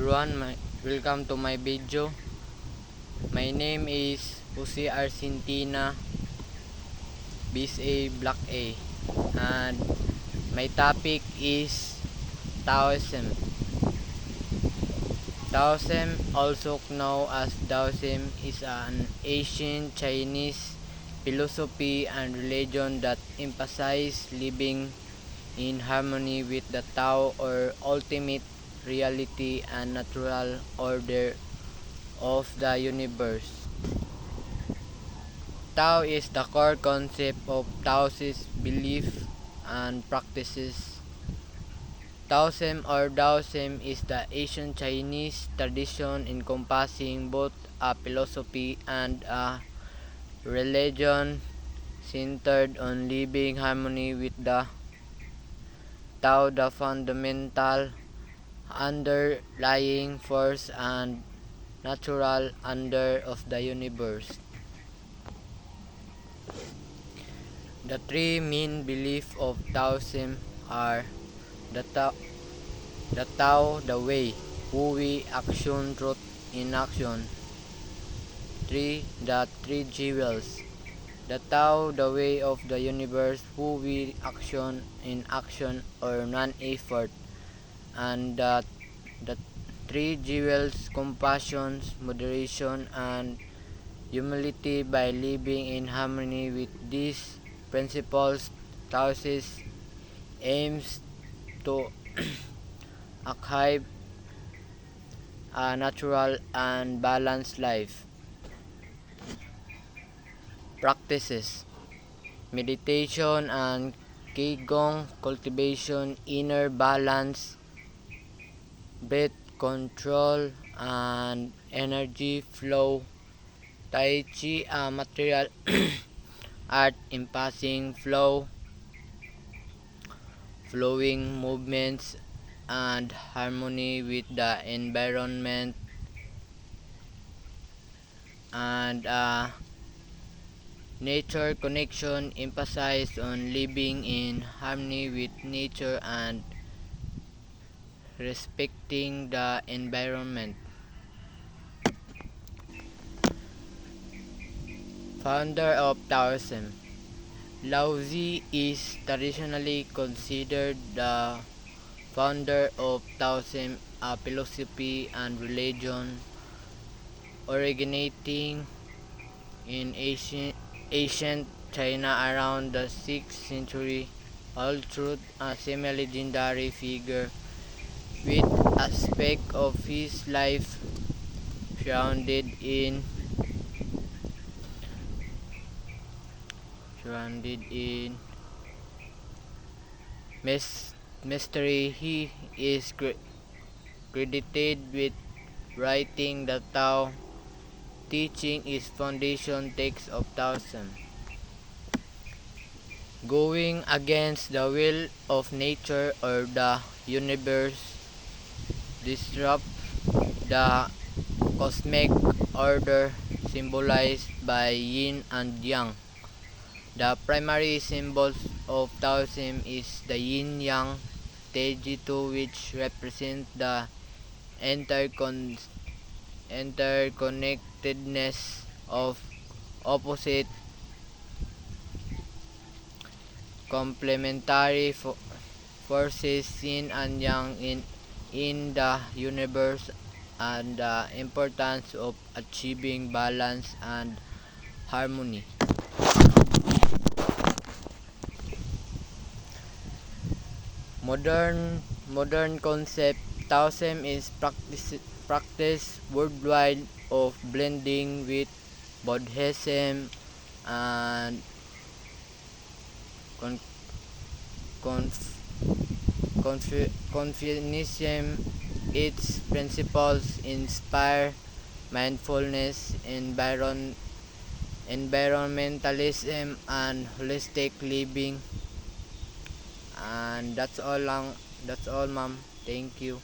everyone, welcome to my video. My name is Jose Argentina, BSA Block A, and my topic is Taoism. Taoism, also known as Daoism, is an ancient Chinese philosophy and religion that emphasizes living in harmony with the Tao, or ultimate reality and natural order of the universe. Tao is the core concept of Taoist belief and practices. Taoism or Daoism is the ancient Chinese tradition encompassing both a philosophy and a religion centered on living harmony with the Tao, the fundamental underlying force and natural order of the universe. The three main beliefs of Taoism are the Tao, the way, Wu Wei, action, truth in action. 3. The three jewels. The Tao, the way of the universe, Wu Wei, action in action or non-effort. And the three jewels, compassion, moderation, and humility. By living in harmony with these principles, Taoist aims to achieve a natural and balanced life. Practices: meditation and Qigong, cultivation, inner balance, breath control, and energy flow. Tai Chi, a material art emphasizing flowing movements and harmony with the environment, and nature connection, emphasized on living in harmony with nature and respecting the environment. Founder of Taoism. Laozi is traditionally considered the founder of Taoism, a philosophy and religion originating in ancient China around the 6th century. Although a semi-legendary figure, with aspects of his life surrounded in mystery, he is credited with writing the Tao teaching is foundation text of Taoism. Going against the will of nature or the universe, disrupt the cosmic order symbolized by yin and yang. The primary symbols of Taoism is the yin-yang Taijitu, which represent the interconnectedness of opposite complementary forces, yin and yang, in the universe, and the importance of achieving balance and harmony. Modern concept. Taoism is practice worldwide of blending with Buddhism and Confucianism. Its principles inspire mindfulness, environmentalism, and holistic living. And that's all, ma'am. Thank you.